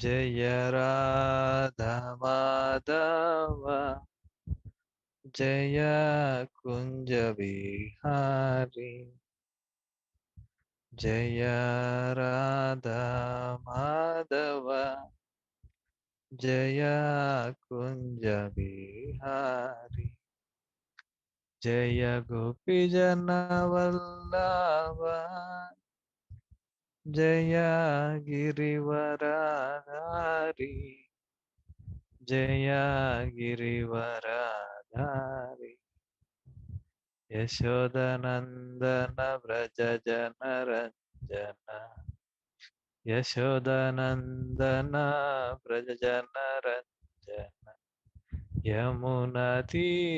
जय राधा माधव जय कुंज बिहारी जय राधा माधव जय कुंज बिहारी जय गोपी जन वल्लभ जय गिरिवरधारी जय गिरिवरधारी यशोदनंदन व्रज जनरंजन यशोदनंदन व्रज जनरंजन यमुना तीरावनचार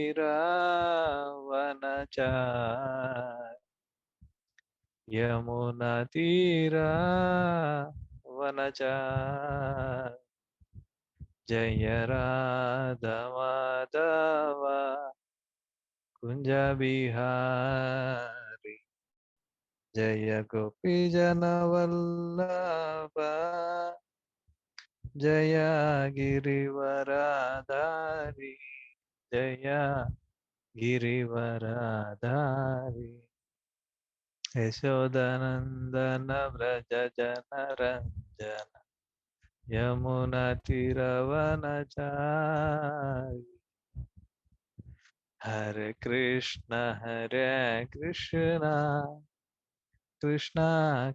यमुना तीरावनचार जय राधा माधव कुंज बिहारी जय गोपी जन वल्लभ जय गिरिवरधारी जय गिरिवरधारी यशोदनंदन व्रज जनरंजन यमुना तीरवनचारी हरे कृष्ण कृष्ण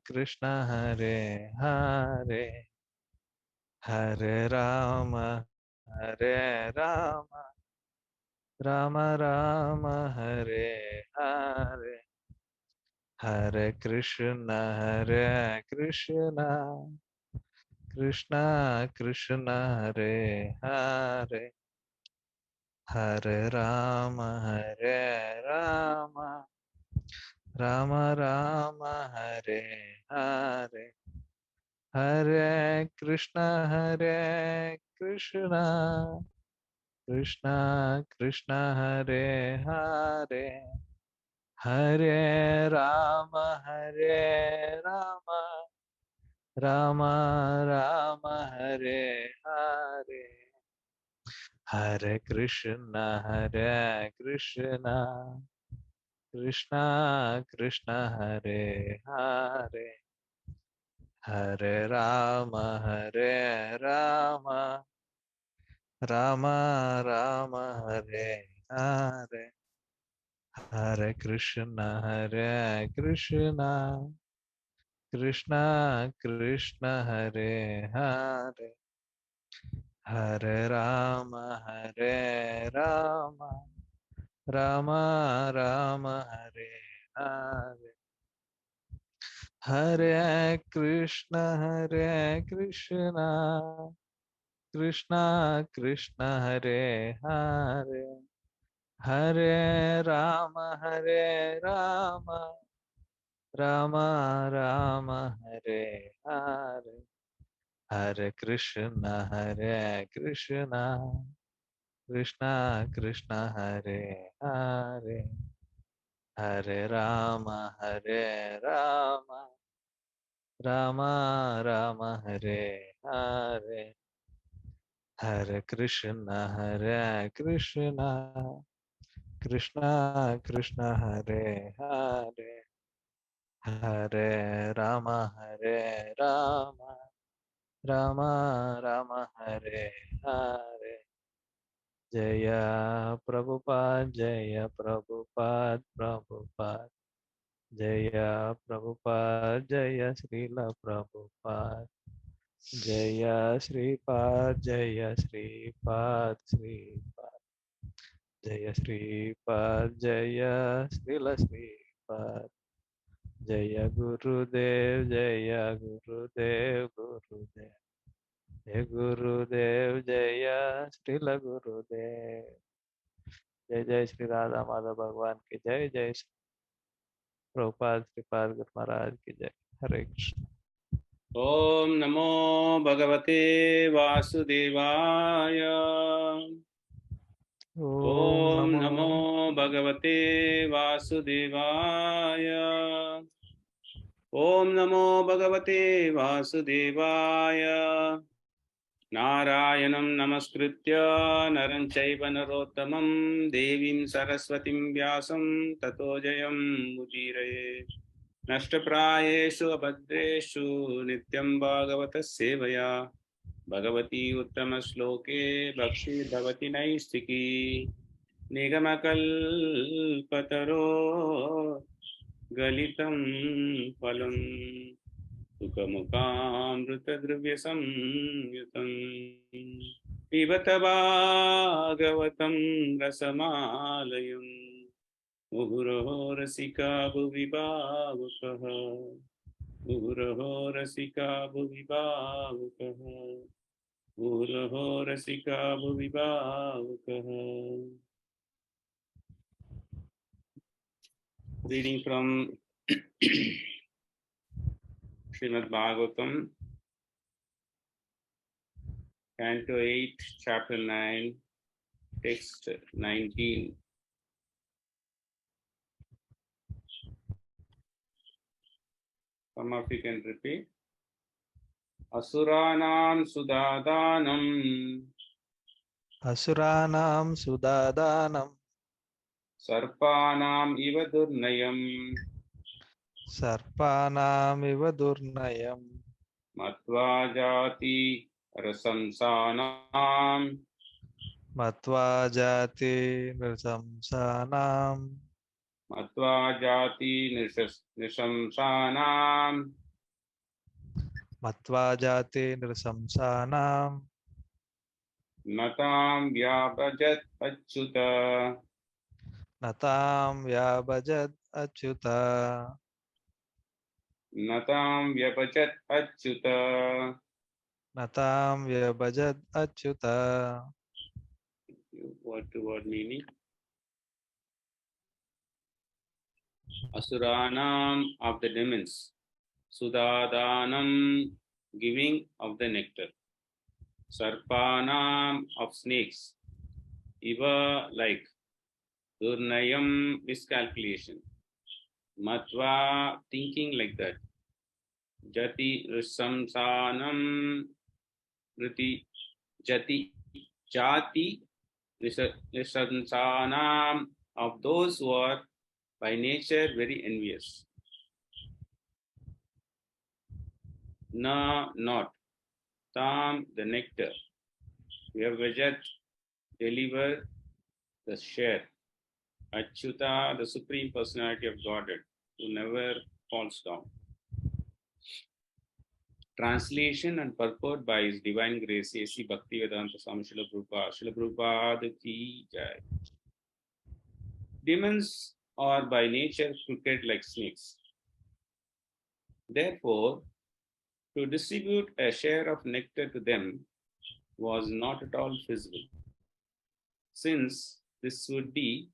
कृष्ण हरे हरे हरे राम राम राम हरे हरे हरे कृष्ण कृष्ण कृष्ण हरे हरे हरे राम राम राम हरे हरे हरे कृष्ण कृष्ण कृष्ण हरे हरे हरे राम राम राम हरे हरे हरे कृष्ण कृष्ण कृष्ण हरे हरे हरे राम राम राम हरे हरे हरे कृष्ण कृष्ण कृष्ण हरे हरे हरे राम राम राम हरे हरे हरे कृष्ण कृष्ण कृष्ण हरे हरे हरे राम राम राम राम हरे हरे हरे कृष्ण कृष्ण कृष्ण हरे हरे हरे राम राम राम राम हरे हरे हरे कृष्ण कृष्ण कृष्ण हरे हरे हरे राम राम राम राम हरे हरे जय प्रभुपाद प्रभुपाद जय प्रभुपाद जय श्रील प्रभुपाद जय श्रीपाद श्रीपाद जय श्रीपाद जय श्रील श्रीपाद जय गुरुदेव गुरुदेव जय गुरुदेव जय श्रील गुरुदेव जय जय श्री राधा माधव भगवान की जय जय श्री प्रभुपाद श्रीपाद गुरु महाराज की जय हरे कृष्ण ओम नमो भगवते वासुदेवाय ओम नमो भगवते वासुदेवाय ओम नमो भगवते वासुदेवाय नारायणं नमस्कृत्य नरं चैव नरोत्तमं देवीं सरस्वतीं व्यासं ततो जयं मुदीरये नष्टप्रायेषु अभद्रेषु नित्यं भागवतः सेवया भगवती उत्तमश्लोके भक्तिर्भवति नैष्ठिकी निगमकल्पतरो गलितं फलं सुखमुखामृतद्रव्यसंयुतं पिबत भागवतं रसमालयम् मुहुरहो रसिका भुवि भावुकः मुहुरहो रसिका भुवि भावुकः मुहुरहो रसिका भुवि भावुकः. Reading from Srimad Bhagavatam, Canto 8, Chapter 9, Text 19. Some of you can repeat. Asuranam Sudadanam Asuranam Sudadanam Sarpanam Iva Durnayam Sarpanam iva durnayam Matva Jati Rasamsanam Matva jati nirsamsanam Matva Jati Nisamsanam Matva jati nirsamsanam Natam Vyabhajat Achyuta Natam vyabhajat achyuta Natam Vyabhajat Achyuta. Natam vyabhajat achyuta. Word to word meaning. Asuranam of the demons. Sudadanam giving of the nectar. Sarpanam of snakes. Iva like. Durnayam miscalculation. Matva thinking like that. Jati risamsanam riti jati jati risamsanam of those who are by nature very envious. Na not. Tam the nectar. Vyavajat deliver the share. Achyuta the supreme personality of Godhead who never falls down. Translation and purport by His Divine Grace A.C. Bhaktivedanta Swami Srila Prabhupada. Srila Prabhupada ki jai. Demons are by nature crooked like snakes. Therefore, to distribute a share of nectar to them was not at all feasible, since this would be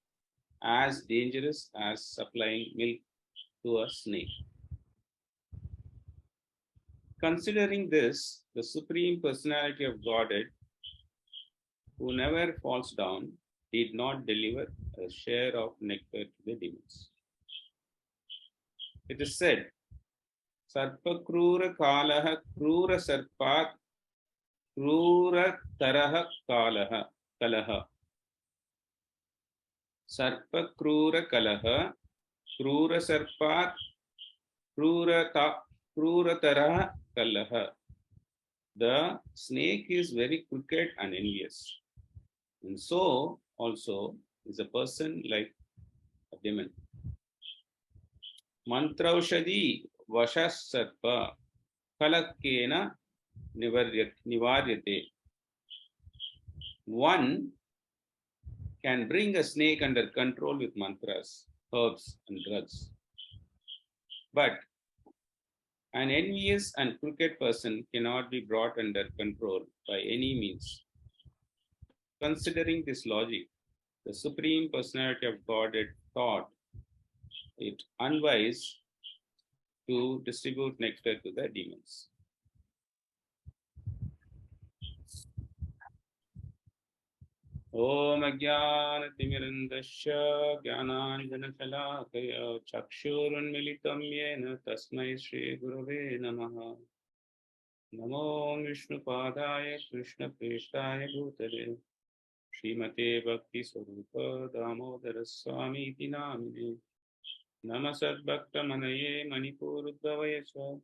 as dangerous as supplying milk to a snake. Considering this, the Supreme Personality of Godhead, who never falls down, did not deliver a share of nectar to the demons. It is said, Sarpa Krura Kalaha Krura Sarpat Krura Taraha Kalaha Sarpa Krura Kalaha Krura Sarpat Krura Taraha Kalaha. The snake is very crooked and envious. And so also is a person like a demon. Mantraushadi Vashasarpa Kalakena Nivaryate. One can bring a snake under control with mantras, herbs, and drugs. But an envious and crooked person cannot be brought under control by any means. Considering this logic, the Supreme Personality of Godhead thought it unwise to distribute nectar to the demons. Om Ajnanatimirandasya Jnananjanashalakaya Chakshurunmilitam Yena Tasmai Shri Gurave Namaha. Namo Vishnupadaya Krishna Prestaya Bhutale Srimate Bhakti Swarupa Damodara Swami Iti Namine Namasad Bhakta Manaye Manipur Uddhavayasva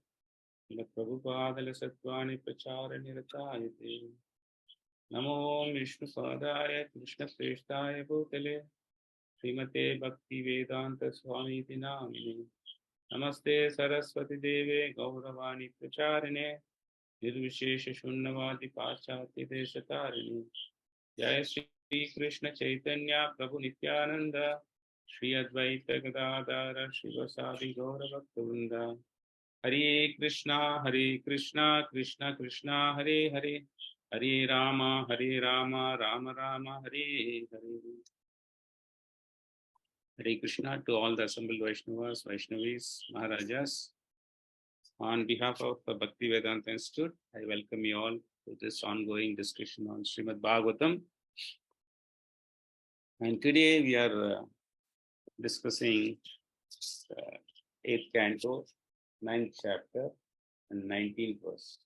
Prabhupada Satvani Prachara Niratayate Namo Vishnupadaya Krishna Prestaya Bhutale Srimate Bhaktivedanta Swami Iti Namine Namaste Saraswati Deve Gauravani Pracharine Nirvishesha Shunnavadi Paschatya Deshatarine Jai Shri Krishna Chaitanya Prabhu Nityananda Shri Advaita Gadadara Shivasadi Gauravakta Hare Krishna Krishna Krishna Hare Hare Hare Rama Rama Rama Hare Hare. Hare Krishna to all the assembled Vaishnavas, Vaishnavis, Maharajas. On behalf of the Bhaktivedanta Institute, I welcome you all to this ongoing discussion on Srimad Bhagavatam. And today we are discussing 8th canto, 9th chapter, and 19th verse.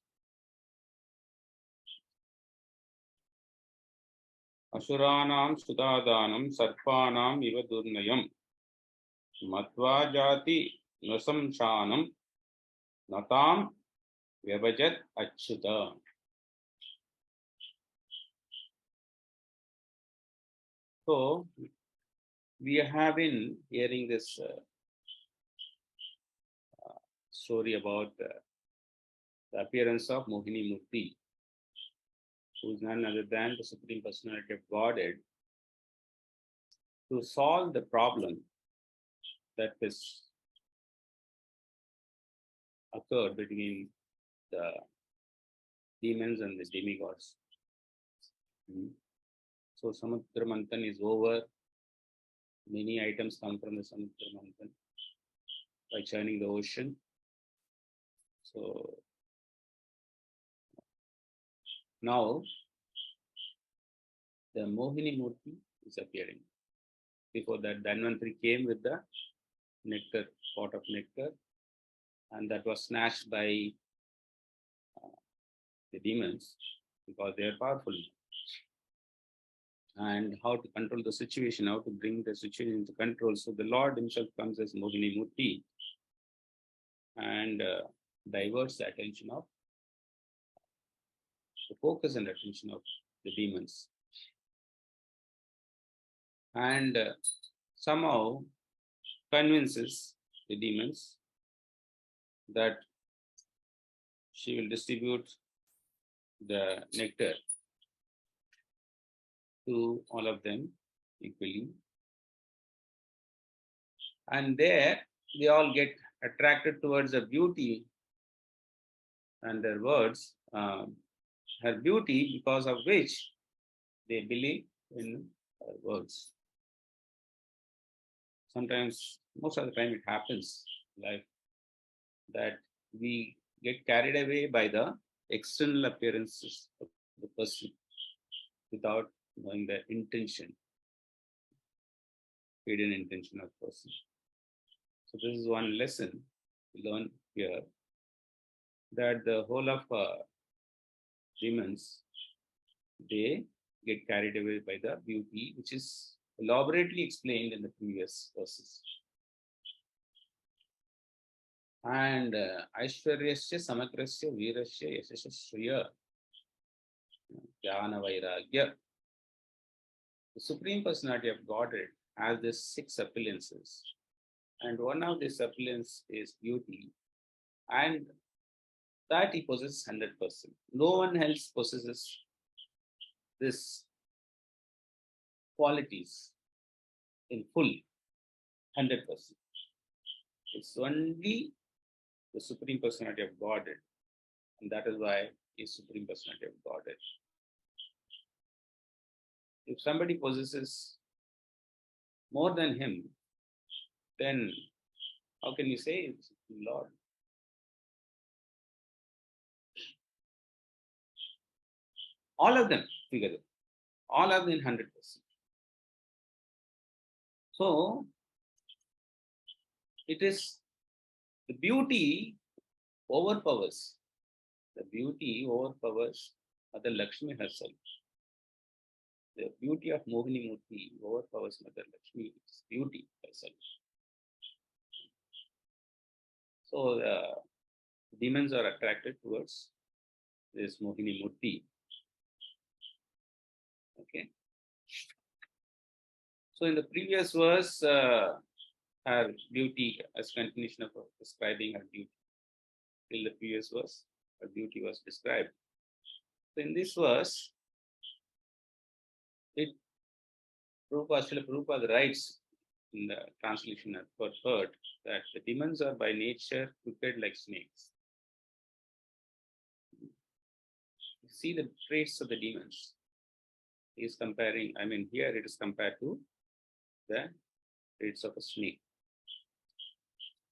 Asuranam sutadanam sarpanam iva durnayam matva jati nasamshanam natam vyabhajat achyuta. So, we have been hearing this story about the appearance of Mohini Murti, who is none other than the Supreme Personality of Godhead, to solve the problem that has occurred between the demons and the demigods. So Samudra Manthan is over. Many items come from the Samudra Manthan by churning the ocean. So now the Mohini Murti is appearing. Before that, Dhanvantari came with the nectar, pot of nectar, and that was snatched by the demons because they are powerful. And how to control the situation, how to bring the situation into control. So the Lord himself comes as Mohini Murti and diverts the attention of, the focus and attention of the demons. And somehow convinces the demons that she will distribute the nectar to all of them equally. And there they all get attracted towards the beauty and their words, her beauty, because of which they believe in her words. Sometimes, most of the time, it happens like that we get carried away by the external appearances of the person without knowing the intention, hidden intention of the person. So this is one lesson we learn here, that the whole of demons, they get carried away by the beauty, which is elaborately explained in the previous verses. And Aishwaryasya Samagrasya Virasya Yasasya Shriya Jnana Vairagya. The Supreme Personality of Godhead has these 6 appearances. And one of these appearances is beauty. And that he possesses 100%. No one else possesses this qualities in full 100%. It's only the Supreme Personality of Godhead, and that is why he is Supreme Personality of Godhead. If somebody possesses more than him, then how can you say it's Lord? All of them together, all of them 100%. So it is the beauty overpowers The beauty overpowers Mother Lakshmi herself. The beauty of Mohini Murti overpowers Mother Lakshmi's beauty herself. So the demons are attracted towards this Mohini Murti. Okay. So in the previous verse, her beauty, as continuation of describing her beauty, till the previous verse, her beauty was described. So in this verse, Prabhupada writes in the translation I've heard that the demons are by nature crooked like snakes. You see the traits of the demons. He is comparing, here it is compared to the traits of a snake.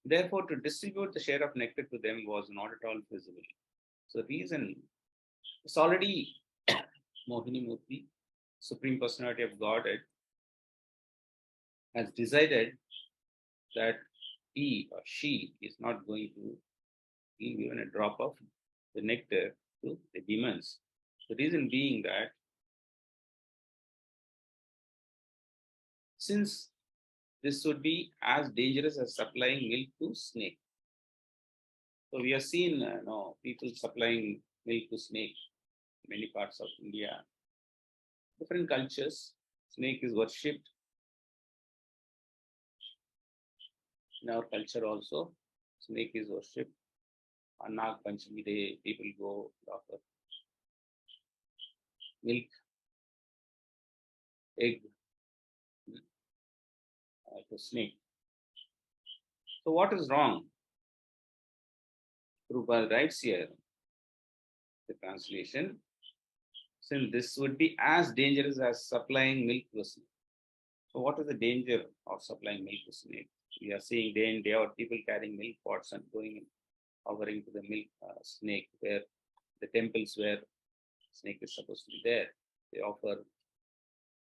Therefore, to distribute the share of nectar to them was not at all feasible. So, reason it's already Mohini Murti, Supreme Personality of Godhead, has decided that he or she is not going to give even a drop of the nectar to the demons. The reason being that since this would be as dangerous as supplying milk to snake. So we have seen people supplying milk to snake in many parts of India. Different cultures, snake is worshipped. In our culture also, snake is worshipped. On Nag Panchami day, people go offer milk, egg to snake. So what is wrong? Prabhupada writes here, the translation, since this would be as dangerous as supplying milk to a snake. So what is the danger of supplying milk to snake? We are seeing day in, day out people carrying milk pots and going and offering to the milk snake, where the temples where snake is supposed to be there. They offer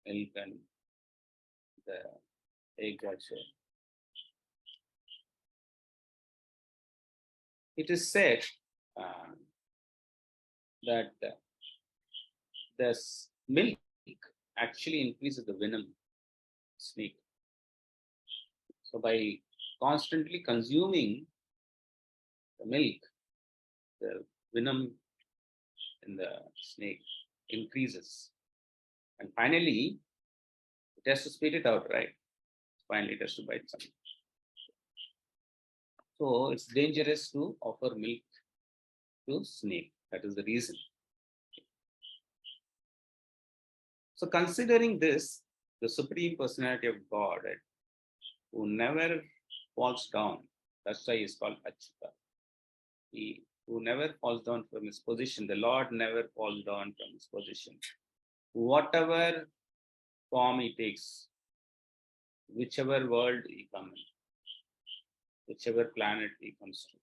milk and the egg also. It is said that this milk actually increases the venom snake. So by constantly consuming the milk, the venom in the snake increases. And finally, it has to spit it out, right? Finally, it has to bite something. So it's dangerous to offer milk to snake. That is the reason. So considering this, the Supreme Personality of God, who never falls down, that's why he's called Achyuta. He who never falls down from his position. The Lord never falls down from his position. Whatever form he takes, whichever world he comes in, whichever planet he comes to,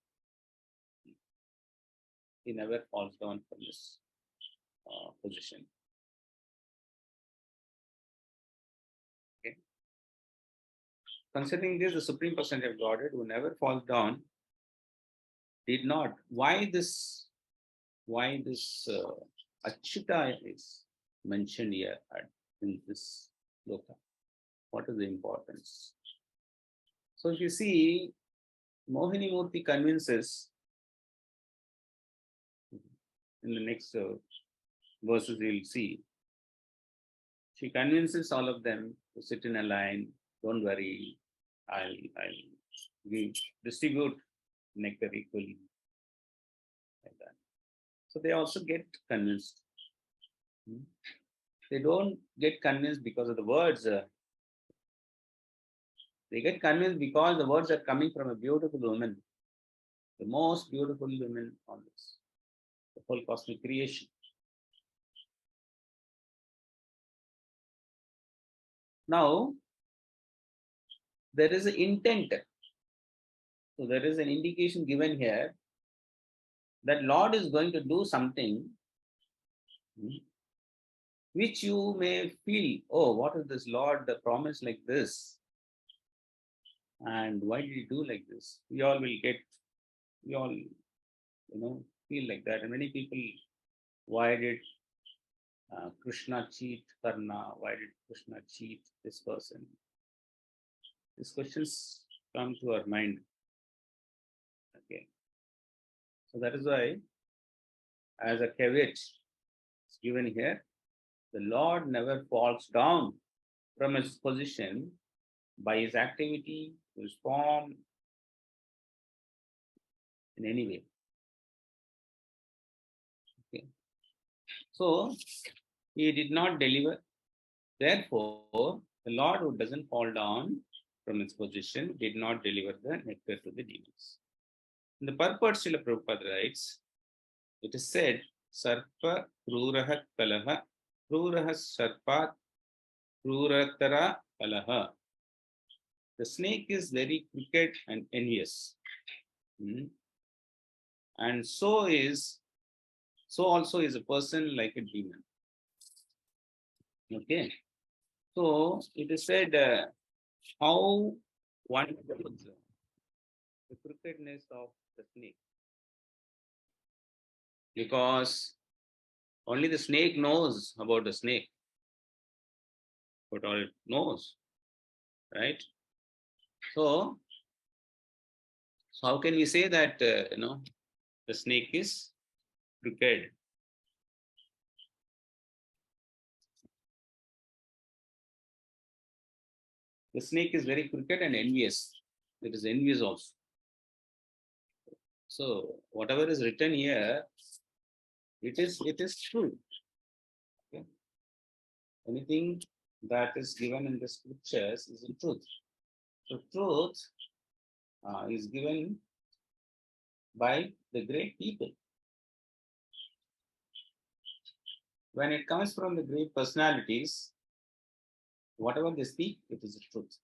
he never falls down from his position. Okay. Considering this, the Supreme Personality of Godhead, who never falls down, did not. Why this Achyuta is mentioned here in this sloka? What is the importance? So if you see, Mohini Murti convinces, in the next verses you'll see, she convinces all of them to sit in a line. Don't worry, I'll distribute nectar equally, like that. So they also get convinced. They don't get convinced because of the words. They get convinced because the words are coming from a beautiful woman, the most beautiful woman on this, the whole cosmic creation. Now, there is an intent. So there is an indication given here that Lord is going to do something which you may feel, oh, what is this Lord, the promise like this? And why did he do like this? We all, feel like that. And many people, why did Krishna cheat Karna? Why did Krishna cheat this person? These questions come to our mind. Okay. So that is why, as a caveat is given here, the Lord never falls down from his position by his activity, his form, in any way. Okay. So he did not deliver. Therefore, the Lord who doesn't fall down from his position did not deliver the nectar to the demons. In the purport, Srila Prabhupada writes, it is said, Sarpa Kruraha Kalaha, Kruraha Sarpat Kruratara Kalaha. The snake is very crooked and envious. And so also is a person like a demon. Okay. So it is said how one knows the crookedness of the snake. Because only the snake knows about the snake. What all it knows. Right? So how can we say that the snake is crooked? The snake is very crooked and envious. It is envious also. So whatever is written here, it is true. Okay? Anything that is given in the scriptures is the truth. So truth is given by the great people. When it comes from the great personalities, whatever they speak, it is the truth.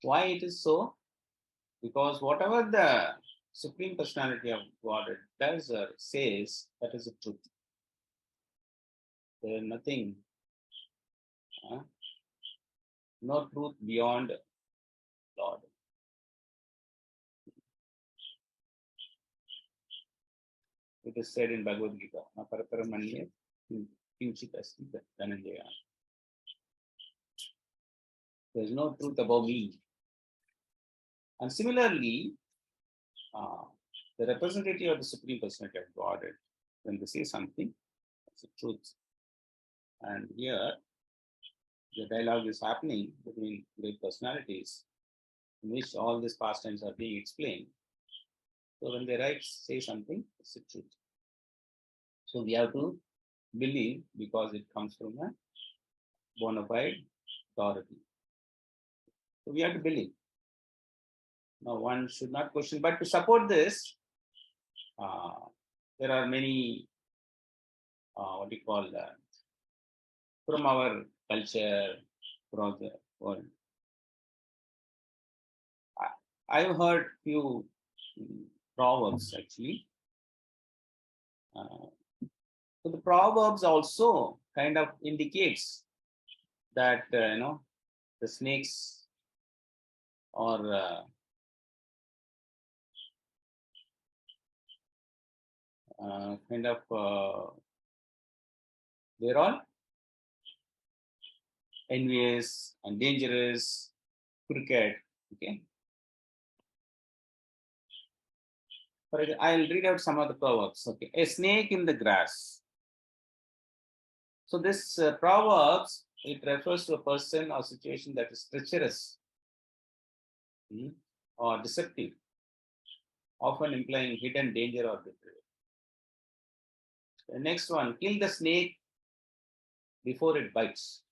Why it is so? Because whatever the Supreme Personality of God does or says, that is the truth. There is nothing, no truth beyond Lord. It is said in Bhagavad Gita, Aparataramanya Kinchit Asti Dhananjaya. There is no truth about me. And similarly, the representative of the Supreme Personality of Godhead, when they say something, it's the truth. And here, the dialogue is happening between great personalities, in which all these pastimes are being explained. So when they say something, it's the truth. So we have to believe because it comes from a bona fide authority. So we have to believe. Now one should not question, but to support this, there are many, from our culture, from the world. I've heard few proverbs actually. So the proverbs also kind of indicates that the snakes or they're all envious and dangerous, crooked. Okay. I'll read out some of the proverbs. Okay, a snake in the grass. So this proverbs, it refers to a person or situation that is treacherous or deceptive, often implying hidden danger or betrayal. The next one, kill the snake before it bites.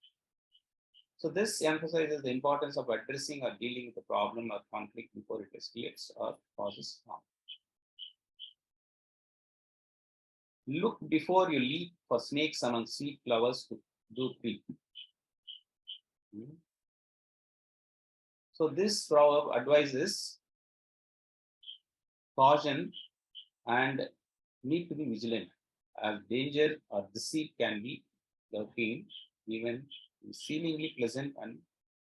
So this emphasizes the importance of addressing or dealing with the problem or conflict before it escalates or causes harm. Look before you leap, for snakes among sweet flowers do creep. So this proverb advises caution and need to be vigilant, as danger or deceit can be lurking even in seemingly pleasant and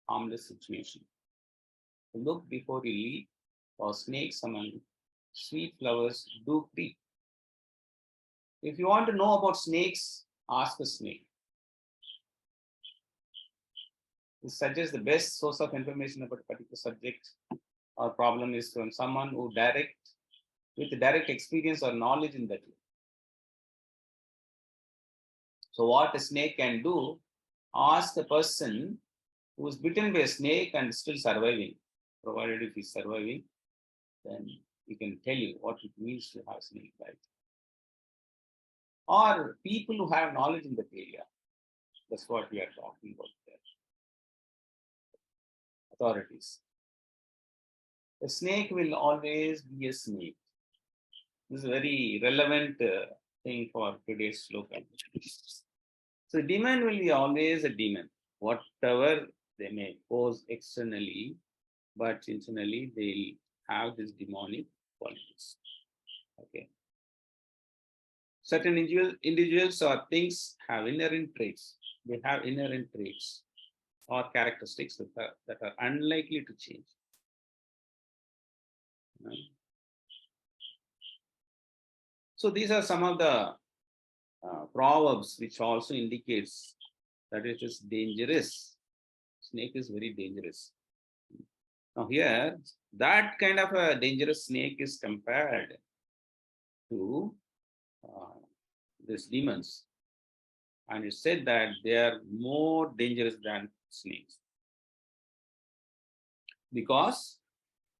harmless situation. So look before you leap, or snakes among sweet flowers do creep. If you want to know about snakes, ask a snake. This suggests the best source of information about a particular subject or problem is from someone who with direct experience or knowledge in that. So what a snake can do, ask the person who is bitten by a snake and still surviving, provided if he's surviving, then he can tell you what it means to have snake bite. Or people who have knowledge in that area. That's what we are talking about there. Authorities. A snake will always be a snake. This is a very relevant thing for today's slogan. So demon will be always a demon, whatever they may pose externally, but internally they'll have this demonic qualities. Okay. Certain individuals or things have inherent traits. They have inherent traits or characteristics that are unlikely to change. So these are some of the proverbs which also indicates that it is dangerous. Snake is very dangerous. Now here, that kind of a dangerous snake is compared to these demons. And it said that they are more dangerous than snakes. Because,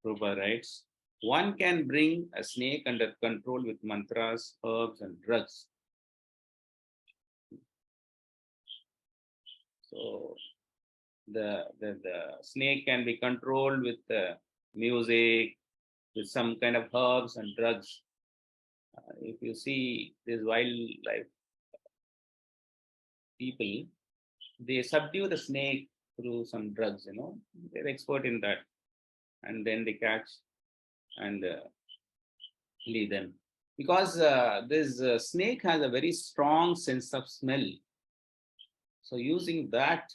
Prabhupada writes, one can bring a snake under control with mantras, herbs, and drugs. So the snake can be controlled with music, with some kind of herbs and drugs. If you see these wildlife people, they subdue the snake through some drugs, they're expert in that. And then they catch and leave them. Because this snake has a very strong sense of smell. So using that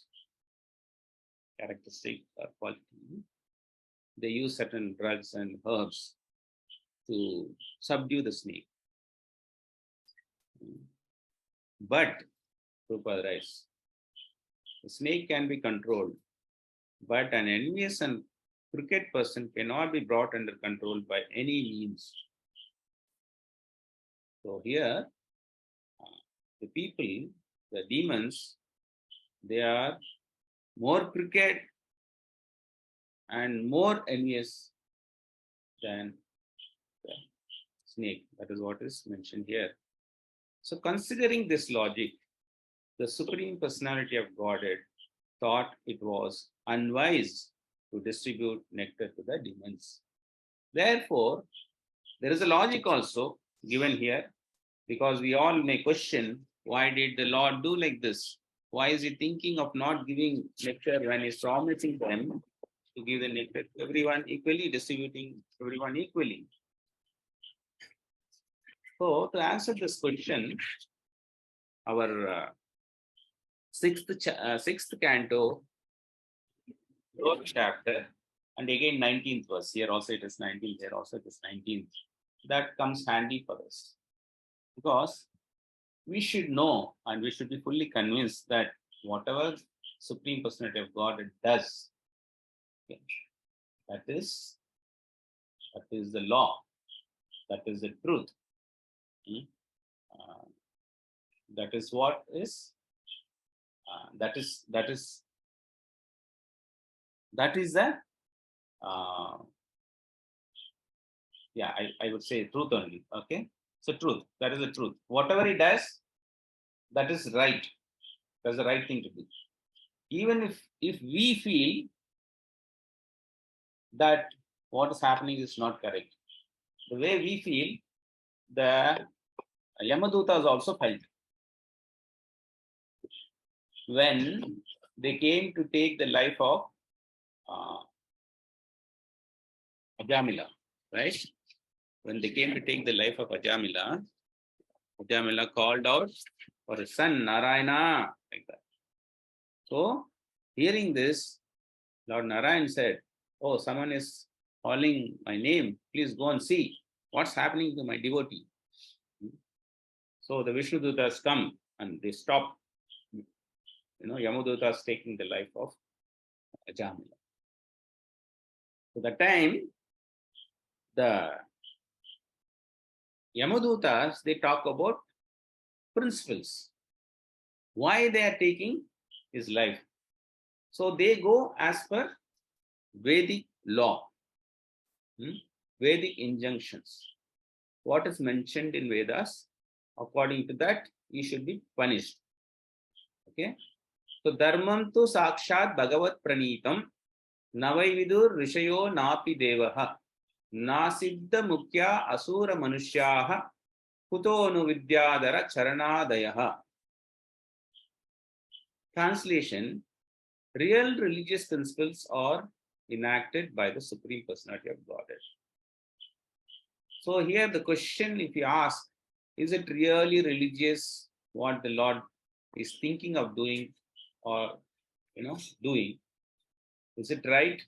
characteristic or quality, they use certain drugs and herbs to subdue the snake. But, Prabhupada writes, the snake can be controlled, but an envious and crooked person cannot be brought under control by any means. So here, the people, the demons, they are more crooked and more envious than the snake. That is what is mentioned here. So considering this logic, the Supreme Personality of Godhead thought it was unwise to distribute nectar to the demons. Therefore, there is a logic also given here, because we all may question, why did the Lord do like this? Why is he thinking of not giving nectar when he's promising them to give the nectar to everyone equally, distributing everyone equally? So to answer this question, our sixth canto, 4th chapter, and again 19th verse. Here also it is 19th, here also it is 19th. That comes handy for us. Because we should know and we should be fully convinced that whatever Supreme Personality of God does, okay, that is the law, that is the truth. That is what is, that is the, I would say truth only, okay? So truth, that is the truth. Whatever he does, that is right. That's the right thing to do. Even if we feel that what is happening is not correct, the way we feel, the Yamadutas also felt. When they came to take the life of Ajamila, right? When they came to take the life of Ajamila called out for his son, Narayana, like that. So, hearing this, Lord Narayan said, oh, someone is calling my name. Please go and see what's happening to my devotee. So the Vishnu Dutas come and they stop, Yamadutas taking the life of Jamila. So that time, the Yamadutas, they talk about principles. Why they are taking his life. So they go as per Vedic law, Vedic injunctions. What is mentioned in Vedas, according to that, he should be punished. Okay. So dharmam tu sakshat bhagavat pranitam navaividur rishayo napi devaha nasiddha mukhya asura manushyaha kutonu vidyadara charanadayaha. Translation: real religious principles are enacted by the Supreme Personality of Godhead. So here the question, if you ask, is it really religious what the Lord is thinking of doing or doing? Is it right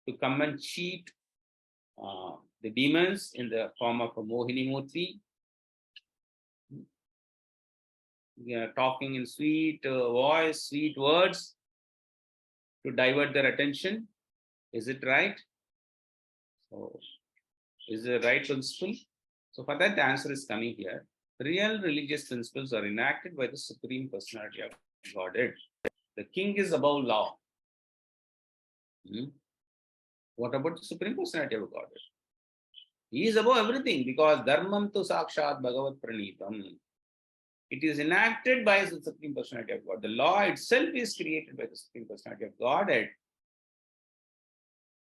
to come and cheat the demons in the form of a Mohini Murti? Talking in sweet voice, sweet words to divert their attention. Is it right? So, is it a right principle? So for that, the answer is coming here. Real religious principles are enacted by the Supreme Personality of Godhead. The king is above law. What about the Supreme Personality of Godhead? He is above everything because dharmam tu sakshat bhagavat pranitam. It is enacted by the Supreme Personality of God. The law itself is created by the Supreme Personality of Godhead.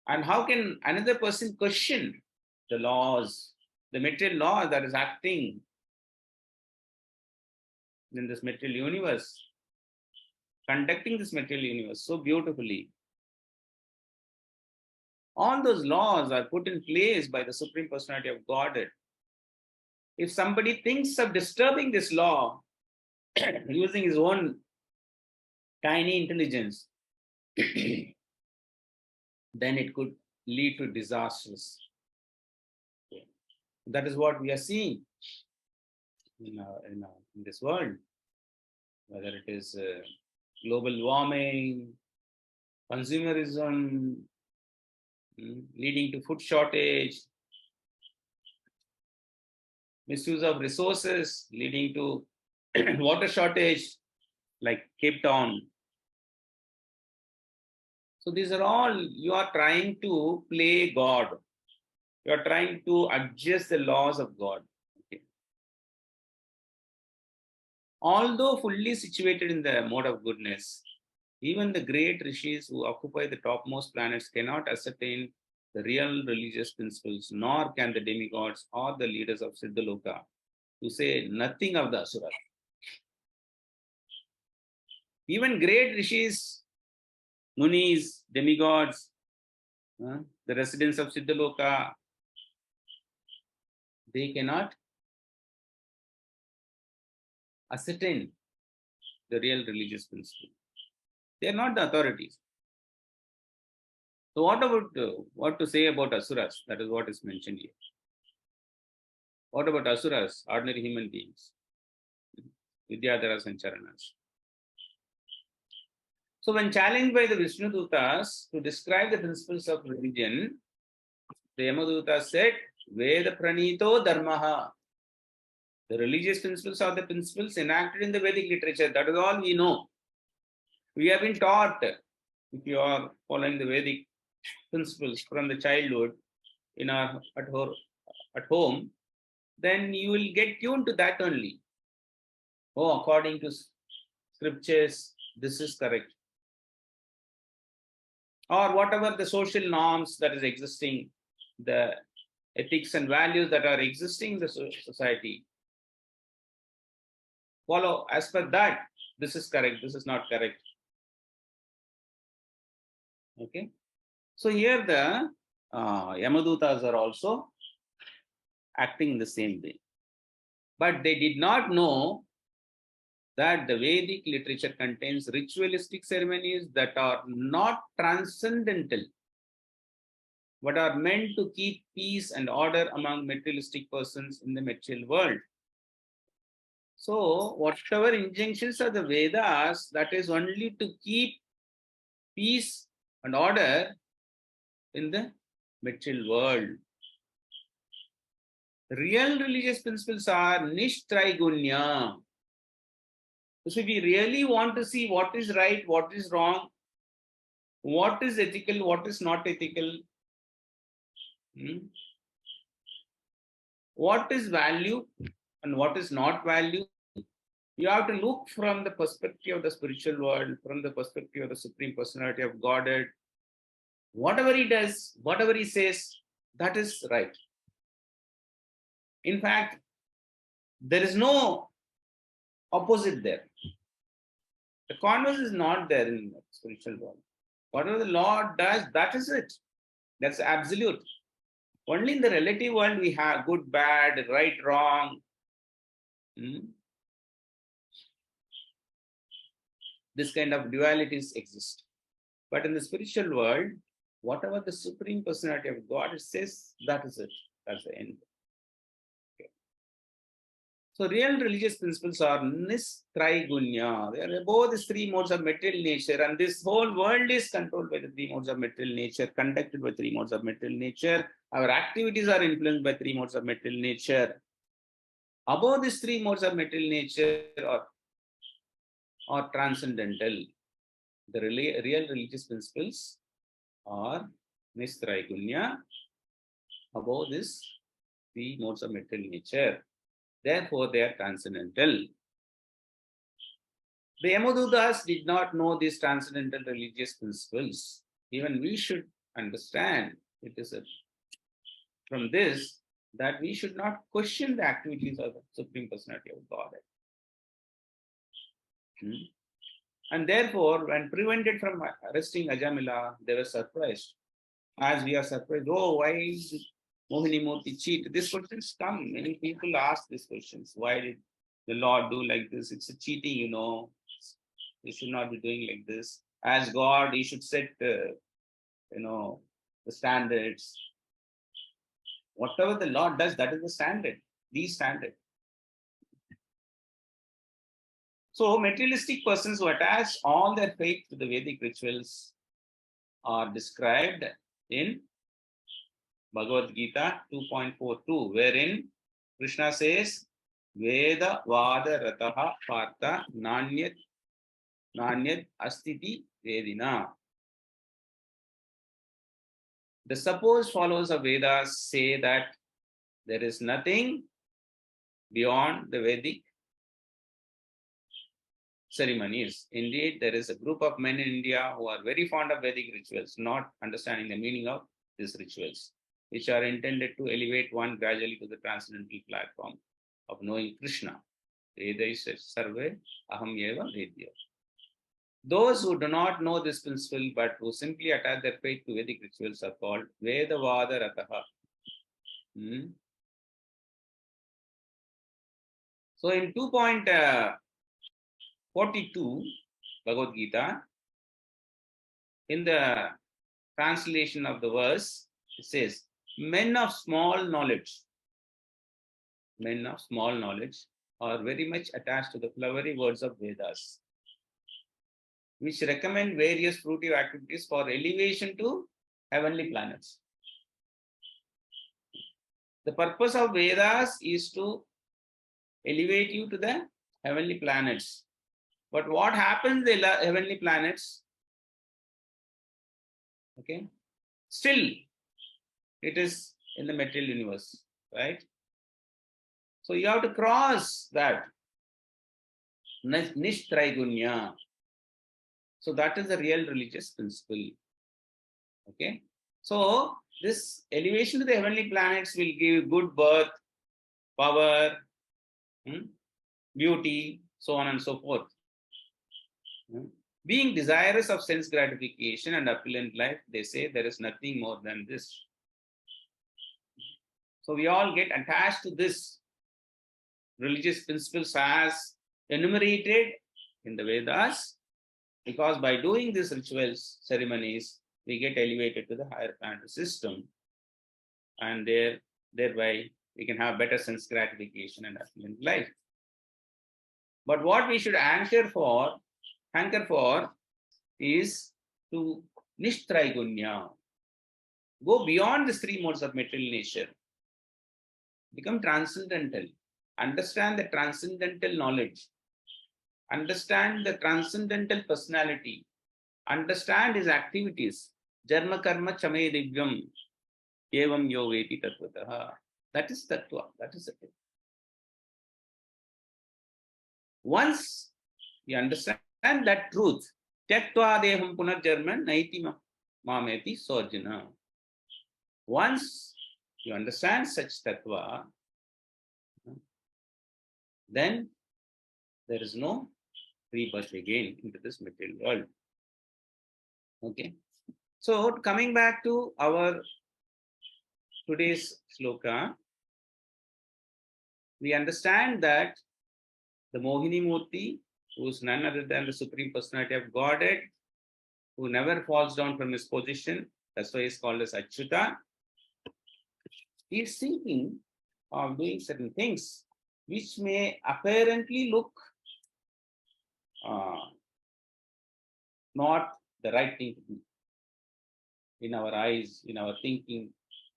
And how can another person question the laws, the material law that is acting in this material universe, conducting this material universe so beautifully? All those laws are put in place by the Supreme Personality of Godhead. If somebody thinks of disturbing this law using his own tiny intelligence, then it could lead to disasters. That is what we are seeing in this world, whether it is global warming, consumerism, leading to food shortage, misuse of resources, leading to water shortage, like Cape Town. So these are all, you are trying to play God. You are trying to adjust the laws of God. Okay. Although fully situated in the mode of goodness, even the great rishis who occupy the topmost planets cannot ascertain the real religious principles, nor can the demigods or the leaders of Siddhaloka, to say nothing of the Asuras. Even great rishis, munis, demigods, the residents of Siddhaloka, they cannot ascertain the real religious principle. They are not the authorities. So what to say about Asuras? That is what is mentioned here. What about Asuras, ordinary human beings? Vidyadharas and Charanas. So when challenged by the Vishnu Dutas to describe the principles of religion, the Yamadutas said, Veda Pranito Dharmaha. The religious principles are the principles enacted in the Vedic literature. That is all we know. We have been taught, if you are following the Vedic principles from the childhood at home, then you will get tuned to that only. Oh, according to scriptures, this is correct. Or whatever the social norms that is existing, the ethics and values that are existing in the society. Follow as per that. This is correct, this is not correct. Okay. So here the Yamadutas are also acting in the same way. But they did not know that the Vedic literature contains ritualistic ceremonies that are not transcendental. but are meant to keep peace and order among materialistic persons in the material world. So, whatever injunctions of the Vedas, that is only to keep peace and order in the material world. Real religious principles are Nishtraigunya. So, if we really want to see what is right, what is wrong, what is ethical, what is not ethical, what is value and what is not value, you have to look from the perspective of the spiritual world, from the perspective of the Supreme Personality of Godhead. Whatever he does, whatever he says, that is right. In fact, there is no opposite there. The converse is not there in the spiritual world. Whatever the Lord does, that is it. That's absolute. Only in the relative world we have good, bad, right, wrong. This kind of dualities exist. But in the spiritual world, whatever the Supreme Personality of God says, that is it. That's the end. Okay. So real religious principles are Nistraigunya. They are above these three modes of material nature, and this whole world is controlled by the three modes of material nature, conducted by three modes of material nature. Our activities are influenced by three modes of material nature. Above these three modes of material nature are transcendental. The real religious principles are Nistraigunya, above this three modes of material nature. Therefore, they are transcendental. The Yamadutas did not know these transcendental religious principles. Even we should understand it is from this that we should not question the activities of the Supreme Personality of Godhead. And therefore, when prevented from arresting Ajamila, they were surprised. As we are surprised, oh, why did Mohini Murthy cheat? These questions come. Many people ask these questions. Why did the Lord do like this? It's a cheating, you know. He should not be doing like this. As God, he should set, the standards. Whatever the Lord does, that is the standard, the standard. So materialistic persons who attach all their faith to the Vedic rituals are described in Bhagavad Gita 2.42, wherein Krishna says, Veda Vada Rataha Partha Nanyat Astiti Vedina. The supposed followers of Vedas say that there is nothing beyond the Vedic ceremonies. Indeed, there is a group of men in India who are very fond of Vedic rituals, not understanding the meaning of these rituals, which are intended to elevate one gradually to the transcendental platform of knowing Krishna. Sarve aham eva vedya. Those who do not know this principle but who simply attach their faith to Vedic rituals are called Vedavada Rataha. So in 2.42 Bhagavad Gita, in the translation of the verse, it says, men of small knowledge are very much attached to the flowery words of Vedas, which recommend various fruitive activities for elevation to heavenly planets. The purpose of Vedas is to elevate you to the heavenly planets. But what happens in the heavenly planets? Okay, still it is in the material universe, right? So you have to cross that Nishtraigunya. So that is the real religious principle. Okay, so this elevation to the heavenly planets will give good birth, power, beauty, so on and so forth. Being desirous of sense gratification and opulent life, they say there is nothing more than this. So we all get attached to this religious principles as enumerated in the Vedas, because by doing these rituals, ceremonies, we get elevated to the higher planetary system, and thereby we can have better sense gratification and affluent life. But what we should hanker for is to Nishtraigunya. Go beyond the three modes of material nature. Become transcendental. Understand the transcendental knowledge. Understand the transcendental personality. Understand his activities. Jarma karma chame divyam. Evam yo veti tattvataha. That is tattva. That is it. Once you understand that truth, tyaktva deham punarjarman naiti mameti sojana. Once you understand such tattva, then there is no rebirth again into this material world. Okay. So coming back to our today's sloka, we understand that the Mohini Murti, who is none other than the Supreme Personality of Godhead, who never falls down from his position, that's why he is called as Achyuta. He is thinking of doing certain things which may apparently look not the right thing to do in our eyes, in our thinking,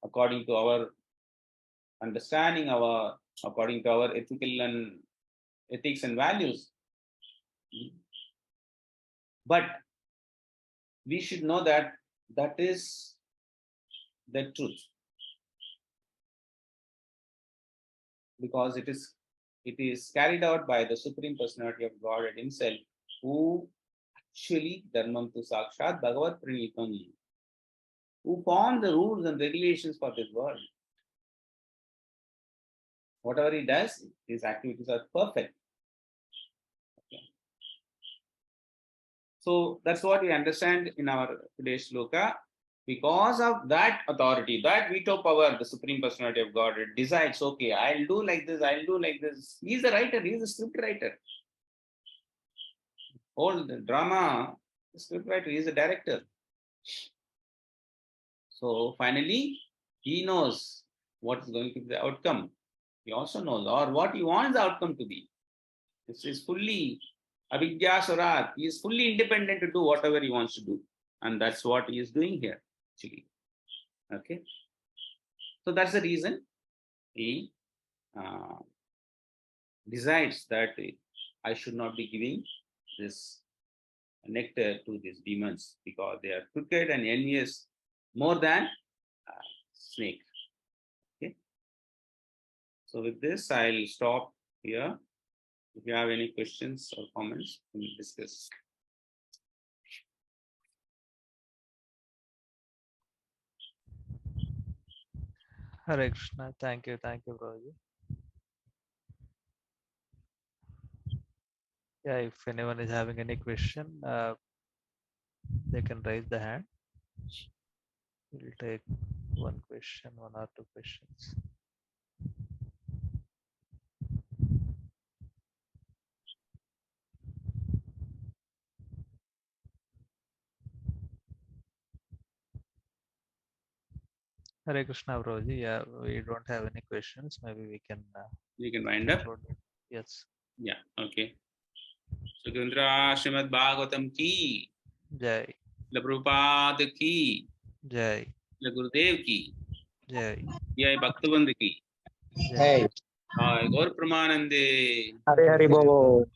according to our understanding, according to our ethics and values. But we should know that that is the truth, because it is carried out by the Supreme Personality of Godhead himself, who actually Dharmam tu Sakshat Bhagavat Pranitam, who formed the rules and regulations for this world. Whatever he does, his activities are perfect. Okay. So that's what we understand in our today's shloka. Because of that authority, that veto power, the Supreme Personality of God, it decides, okay, I'll do like this, I'll do like this. He's a writer, he's a script writer. All the drama, the script writer, he's a director. So finally, he knows what is going to be the outcome. He also knows, or what he wants the outcome to be. This is fully Avidya Surat. He is fully independent to do whatever he wants to do. And that's what he is doing here, actually. Okay. So that's the reason he decides that I should not be giving this nectar to these demons, because they are crooked and envious more than snake. Okay. So with this, I'll stop here. If you have any questions or comments, we'll discuss. Hare Krishna. Thank you, Prabhuji. Yeah, if anyone is having any question, they can raise the hand. We'll take one question, one or two questions. Hare Krishna, Prabhuji. Yeah, we don't have any questions. Maybe we can wind up. Yes. Yeah. Okay. So Srimad Bhagavatam ki Jai. Prabhupada ki Jai. Gurudev ki Jai. Jai Bhaktivedanta ki Jai. Gaur Pramanande. Hare Hare Bol.